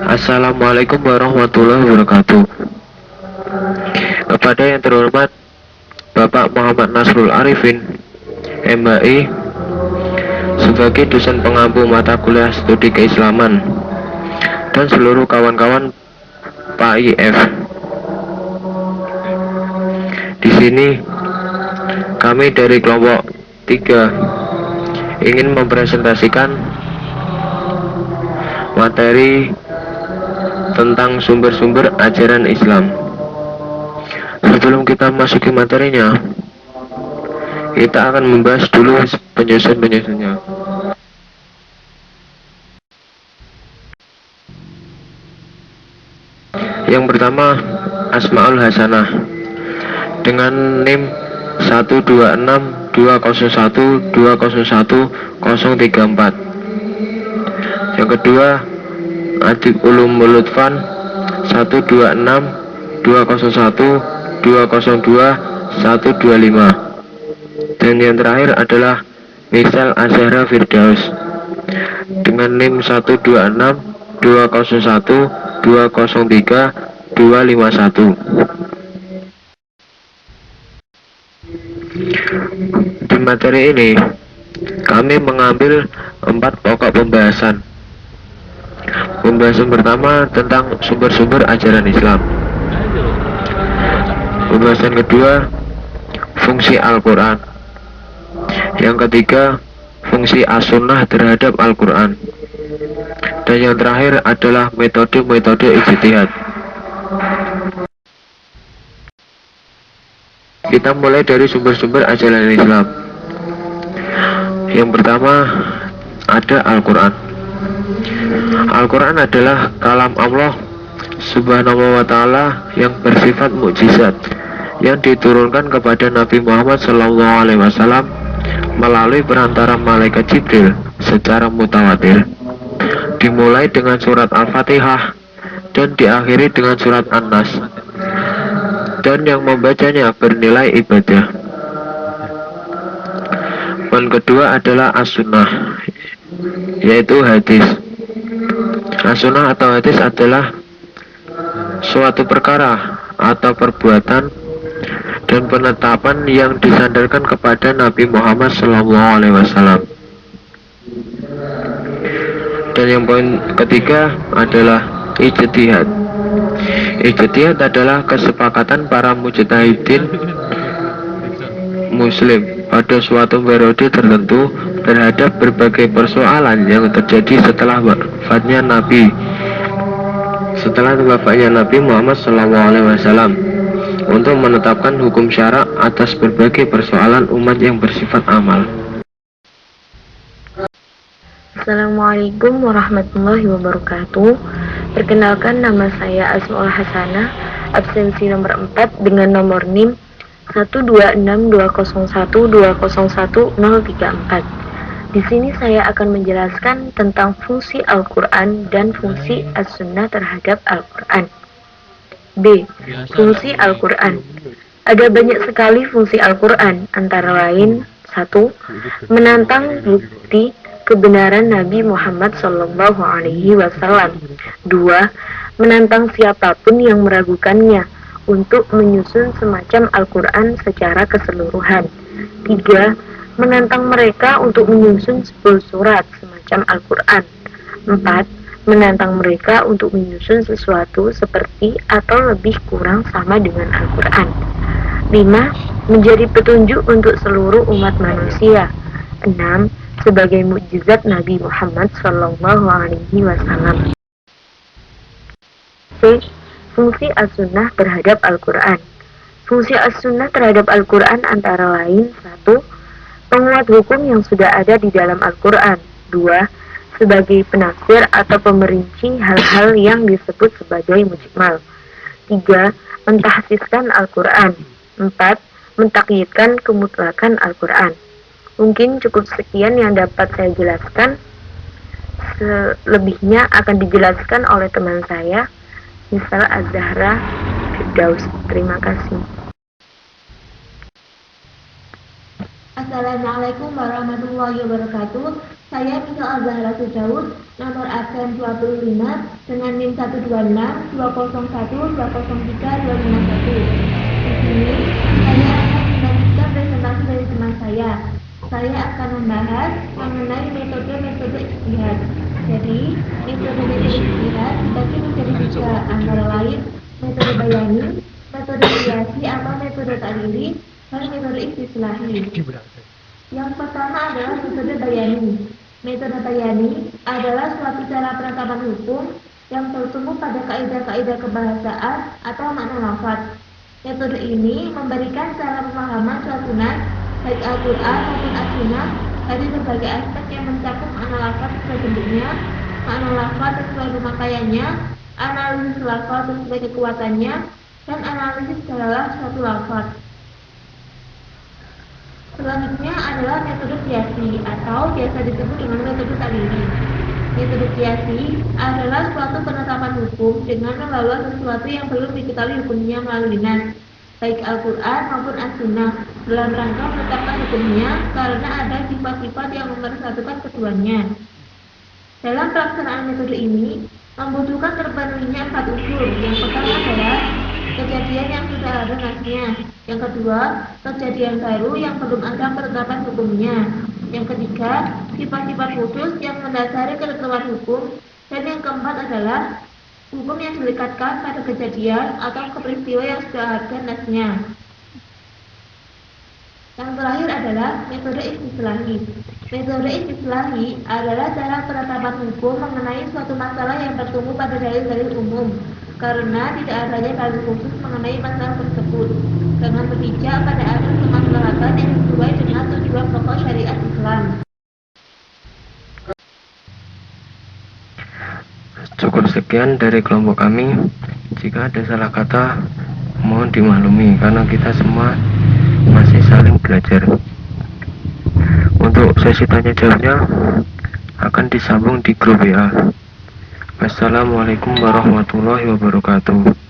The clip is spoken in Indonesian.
Assalamualaikum warahmatullahi wabarakatuh. Kepada yang terhormat Bapak Muhammad Nasrul Arifin, MHI, sebagai dosen pengampu mata kuliah studi keislaman, dan seluruh kawan-kawan PAIF. Di sini kami dari kelompok 3 ingin mempresentasikan materi tentang sumber-sumber ajaran Islam. Sebelum kita masuki materinya, kita akan membahas dulu penyusun-penyusunnya. Yang pertama, Asmaul Hasanah dengan NIM 1262012010034. Yang kedua, Adik Ulumul Lutfan 126201202 dan yang terakhir adalah Misal Azhara Firdaus dengan NIM 1262012030251. Di materi ini kami mengambil 4 pokok pembahasan. Pembahasan pertama tentang sumber-sumber ajaran Islam. Pembahasan kedua, fungsi Al-Quran. Yang ketiga, fungsi As-Sunnah terhadap Al-Quran. Dan yang terakhir adalah metode-metode ijtihad. Kita mulai dari sumber-sumber ajaran Islam. Yang pertama ada Al-Quran. Al-Quran adalah kalam Allah Subhanahu wa ta'ala yang bersifat mukjizat yang diturunkan kepada Nabi Muhammad SAW melalui perantara malaikat Jibril secara mutawatir. Dimulai dengan surat Al-Fatihah dan diakhiri dengan surat An-Nas, dan yang membacanya bernilai ibadah. Yang kedua adalah As-Sunnah, yaitu hadis. As-Sunnah atau hadis adalah suatu perkara atau perbuatan dan penetapan yang disandarkan kepada Nabi Muhammad SAW. Dan yang poin ketiga adalah ijtihad. Ijtihad adalah kesepakatan para mujtahidin muslim pada suatu periode tertentu terhadap berbagai persoalan yang terjadi setelah wafatnya Nabi Muhammad SAW untuk menetapkan hukum syara atas berbagai persoalan umat yang bersifat amal. Assalamualaikum warahmatullahi wabarakatuh. Perkenalkan, nama saya Asmaul Hasanah, absensi nomor 4 dengan nomor NIM 1262012011034. Di sini saya akan menjelaskan tentang fungsi Al-Quran dan fungsi As-Sunnah terhadap Al-Quran. B. Fungsi Al-Quran. Ada banyak sekali fungsi Al-Quran, antara lain 1. Menantang bukti kebenaran Nabi Muhammad SAW. 2. Menantang siapapun yang meragukannya untuk menyusun semacam Al-Quran secara keseluruhan. 3. Menantang mereka untuk menyusun 10 surat semacam Al-Quran. 4. Menantang mereka untuk menyusun sesuatu seperti atau lebih kurang sama dengan Al-Quran. 5. Menjadi petunjuk untuk seluruh umat manusia. 6. Sebagai mukjizat Nabi Muhammad SAW. C. Fungsi As-Sunnah terhadap Al-Quran. Fungsi As-Sunnah terhadap Al-Quran antara lain 1. Penguat hukum yang sudah ada di dalam Al-Quran. 2. Sebagai penafsir atau pemerinci hal-hal yang disebut sebagai mujmal. 3. Mentahsiskan Al-Quran. 4. Mentakyidkan kemutlakan Al-Quran. Mungkin cukup sekian yang dapat saya jelaskan. Selebihnya akan dijelaskan oleh teman saya, Misal Azhara Firdaus. Terima kasih. Assalamualaikum warahmatullahi wabarakatuh. Saya Mika Al-Zahra Sudaud, nomor absen 25 dengan NIM 126 201 203 251. Di sini saya akan melanjutkan presentasi dari teman saya. Saya akan membahas mengenai metode-metode ijtihad. Jadi, metode-metode ijtihad dibagi menjadi 3, antara lain metode bayani, metode kiasi atau metode ta'lili, dan metode istislahi. Yang pertama adalah metode bayani. Metode bayani adalah suatu cara penetapan hukum yang tertumbuh pada kaidah-kaidah kebahasaan atau makna lafaz. Metode ini memberikan cara pemahaman suatu nas, baik Al-Quran maupun As-Sunnah, dari berbagai aspek yang mencakup makna lafaz sesuai bentuknya, makna lafaz sesuai pemakaiannya, analisis lafaz sesuai kekuatannya, dan analisis dalam suatu lafaz. Selanjutnya adalah metode kiasi atau biasa disebut dengan metode ta'lili. Metode kiasi adalah suatu penetapan hukum dengan membawa sesuatu yang belum diketahui hukumnya melalui nas, baik Al-Quran maupun As-Sunnah, dalam rangka menetapkan hukumnya karena ada sifat-sifat yang mempersatukan keduanya. Dalam pelaksanaan metode ini membutuhkan terpenuhinya 4 unsur. Yang pertama adalah kejadian yang sudah ada nasnya. Yang kedua, kejadian baru yang belum ada penetapan hukumnya. Yang ketiga, sifat-sifat khusus yang mendasari ketetapan hukum. Dan yang keempat adalah hukum yang dilekatkan pada kejadian atau peristiwa yang sudah ada nasnya. Yang terakhir adalah metode istislahi. Metode istislahi adalah cara penetapan hukum mengenai suatu masalah yang bertumbuh pada dalil-dalil umum, karena tidak adanya dalil khusus mengenai masalah tersebut, dengan berpijak pada asas kemaslahatan yang sesuai dengan tujuan pokok syariat Islam. Cukup sekian dari kelompok kami. Jika ada salah kata, mohon dimaklumi karena kita semua masih saling belajar. Untuk sesi tanya jawabnya akan disambung di grup WA. Wassalamualaikum warahmatullahi wabarakatuh.